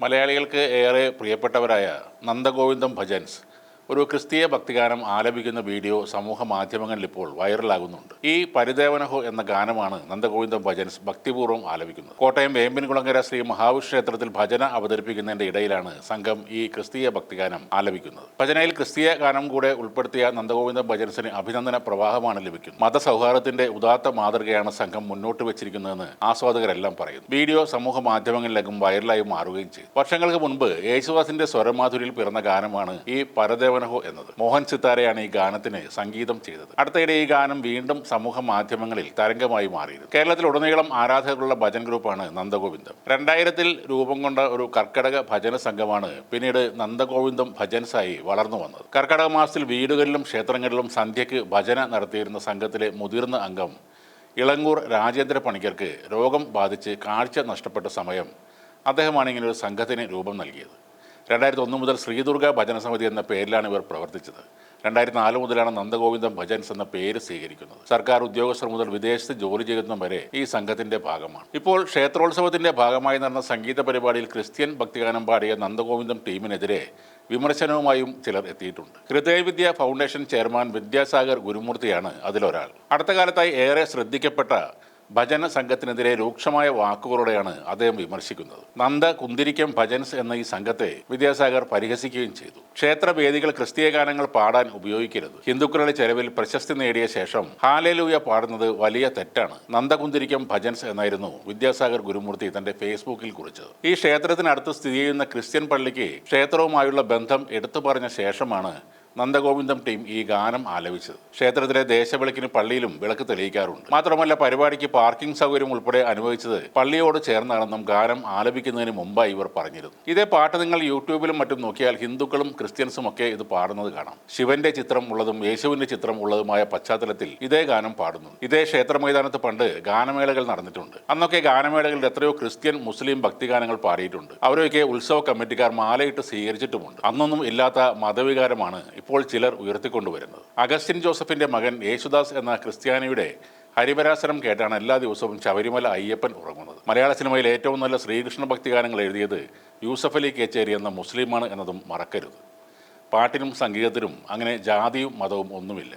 മലയാളികൾക്ക് ഏറെ പ്രിയപ്പെട്ടവരായ നന്ദഗോവിന്ദം ഭജൻസ് ഒരു ക്രിസ്തീയ ഭക്തിഗാനം ആലപിക്കുന്ന വീഡിയോ സമൂഹ മാധ്യമങ്ങളിൽ ഇപ്പോൾ വൈറലാകുന്നുണ്ട്. ഈ പരിദേവനഹോ എന്ന ഗാനമാണ് നന്ദഗോവിന്ദം ഭജൻസ് ഭക്തിപൂർവ്വം ആലപിക്കുന്നത്. കോട്ടയം വേമ്പിൻകുളങ്ങര ശ്രീ മഹാവിഷ്ണു ക്ഷേത്രത്തിൽ ഭജന അവതരിപ്പിക്കുന്നതിന്റെ ഇടയിലാണ് സംഘം ഈ ക്രിസ്തീയ ഭക്തിഗാനം ആലപിക്കുന്നത്. ഭജനയിൽ ക്രിസ്തീയ ഗാനം കൂടെ ഉൾപ്പെടുത്തിയ നന്ദഗോവിന്ദം ഭജൻസിന് അഭിനന്ദന പ്രവാഹമാണ് ലഭിക്കുന്നത്. മതസൗഹാർദ്ദത്തിന്റെ ഉദാത്ത മാതൃകയാണ് സംഘം മുന്നോട്ട് വെച്ചിരിക്കുന്നതെന്ന് ആസ്വാദകരെല്ലാം പറയുന്നു. വീഡിയോ സമൂഹ മാധ്യമങ്ങളിലേക്കും വൈറലായി മാറുകയും ചെയ്തു. വർഷങ്ങൾക്ക് മുൻപ് യേശുദാസിന്റെ സ്വരമാധുരിയിൽ പിറന്ന ഗാനമാണ് ഈ പരദേവ എന്നത്. മോഹൻ സിത്താരയാണ് ഈ ഗാനത്തിന് സംഗീതം ചെയ്തത്. അടുത്തയിടെ ഈ ഗാനം വീണ്ടും സമൂഹ മാധ്യമങ്ങളിൽ തരംഗമായി മാറിയിരുന്നു. കേരളത്തിലുടനീളം ആരാധകരുള്ള ഭജൻ ഗ്രൂപ്പാണ് നന്ദഗോവിന്ദം. 2000-ൽ രൂപം കൊണ്ട ഒരു കർക്കടക ഭജന സംഘമാണ് പിന്നീട് നന്ദഗോവിന്ദം ഭജൻസായി വളർന്നു വന്നത്. കർക്കടക മാസത്തിൽ വീടുകളിലും ക്ഷേത്രങ്ങളിലും സന്ധ്യയ്ക്ക് ഭജന നടത്തിയിരുന്ന സംഘത്തിലെ മുതിർന്ന അംഗം ഇളങ്ങൂർ രാജേന്ദ്ര പണിക്കർക്ക് രോഗം ബാധിച്ച് കാഴ്ച നഷ്ടപ്പെട്ട സമയം അദ്ദേഹമാണ് ഇങ്ങനെ ഒരു സംഘത്തിന് രൂപം നൽകിയത്. 2001 മുതൽ ശ്രീദുർഗ ഭജന സമിതി എന്ന പേരിലാണ് ഇവർ പ്രവർത്തിച്ചത്. 2004 മുതലാണ് നന്ദഗോവിന്ദം ഭജൻസ് എന്ന പേര് സ്വീകരിക്കുന്നത്. സർക്കാർ ഉദ്യോഗസ്ഥർ മുതൽ വിദേശത്ത് ജോലി ചെയ്യുന്നതും വരെ ഈ സംഘത്തിന്റെ ഭാഗമാണ്. ഇപ്പോൾ ക്ഷേത്രോത്സവത്തിന്റെ ഭാഗമായി നടന്ന സംഗീത പരിപാടിയിൽ ക്രിസ്ത്യൻ ഭക്തിഗാനം പാടിയ നന്ദഗോവിന്ദം ടീമിനെതിരെ വിമർശനവുമായും ചിലർ എത്തിയിട്ടുണ്ട്. ഹൃദയവിദ്യ ഫൗണ്ടേഷൻ ചെയർമാൻ വിദ്യാസാഗർ ഗുരുമൂർത്തിയാണ് അതിലൊരാൾ. അടുത്ത കാലത്തായി ഏറെ ശ്രദ്ധിക്കപ്പെട്ട ഭജന സംഘത്തിനെതിരെ രൂക്ഷമായ വാക്കുകളോടെയാണ് അദ്ദേഹം വിമർശിക്കുന്നത്. നന്ദ കുന്തിരിക്കം ഭജൻസ് എന്ന ഈ സംഘത്തെ വിദ്യാസാഗർ പരിഹസിക്കുകയും ചെയ്തു. ക്ഷേത്രവേദികൾ ക്രിസ്തീയ ഗാനങ്ങൾ പാടാൻ ഉപയോഗിക്കരുത്. ഹിന്ദുക്കളുടെ ചെലവിൽ പ്രശസ്തി നേടിയ ശേഷം ഹാലേലൂയ പാടുന്നത് വലിയ തെറ്റാണ്. നന്ദകുന്തിരിക്കം ഭജൻസ് എന്നായിരുന്നു വിദ്യാസാഗർ ഗുരുമൂർത്തി തന്റെ ഫേസ്ബുക്കിൽ കുറിച്ചത്. ഈ ക്ഷേത്രത്തിനടുത്ത് സ്ഥിതി ചെയ്യുന്ന ക്രിസ്ത്യൻ പള്ളിക്ക് ക്ഷേത്രവുമായുള്ള ബന്ധം എടുത്തു പറഞ്ഞ ശേഷമാണ് നന്ദഗോവിന്ദം ടീം ഈ ഗാനം ആലപിച്ചത്. ക്ഷേത്രത്തിലെ ദേശവിളക്കിന് പള്ളിയിലും വിളക്ക് തെളിയിക്കാറുണ്ട്. മാത്രമല്ല പരിപാടിക്ക് പാർക്കിംഗ് സൗകര്യം ഉൾപ്പെടെ അനുവദിച്ചത് പള്ളിയോട് ചേർന്നാണെന്നും ഗാനം ആലപിക്കുന്നതിന് മുമ്പായി ഇവർ പറഞ്ഞിരുന്നു. ഇതേ പാട്ട് നിങ്ങൾ യൂട്യൂബിലും മറ്റും നോക്കിയാൽ ഹിന്ദുക്കളും ക്രിസ്ത്യൻസും ഒക്കെ ഇത് പാടുന്നത് കാണാം. ശിവന്റെ ചിത്രം ഉള്ളതും യേശുവിന്റെ ചിത്രം ഉള്ളതുമായ പശ്ചാത്തലത്തിൽ ഇതേ ഗാനം പാടുന്നു. ഇതേ ക്ഷേത്ര മൈതാനത്ത് പണ്ട് ഗാനമേളകൾ നടന്നിട്ടുണ്ട്. അന്നൊക്കെ ഗാനമേളകളിൽ എത്രയോ ക്രിസ്ത്യൻ മുസ്ലിം ഭക്തിഗാനങ്ങൾ പാടിയിട്ടുണ്ട്. അവരൊക്കെ ഉത്സവ കമ്മിറ്റിക്കാർ മാലയിട്ട് സ്വീകരിച്ചിട്ടുമുണ്ട്. അന്നൊന്നും ഇല്ലാത്ത മതവികാരമാണ് ഇപ്പോൾ ചിലർ ഉയർത്തിക്കൊണ്ടുവരുന്നത്. അഗസ്റ്റിൻ ജോസഫിന്റെ മകൻ യേശുദാസ് എന്ന ക്രിസ്ത്യാനിയുടെ ഹരിവരാസനം കേട്ടാണ് എല്ലാ ദിവസവും ശബരിമല അയ്യപ്പൻ ഉറങ്ങുന്നത്. മലയാള സിനിമയിൽ ഏറ്റവും നല്ല ശ്രീകൃഷ്ണ ഭക്തിഗാനങ്ങൾ എഴുതിയത് യൂസഫ് അലി കേച്ചേരി എന്ന മുസ്ലിമാണ് എന്നതും മറക്കരുത്. പാട്ടിനും സംഗീതത്തിനും അങ്ങനെ ജാതിയും മതവും ഒന്നുമില്ല.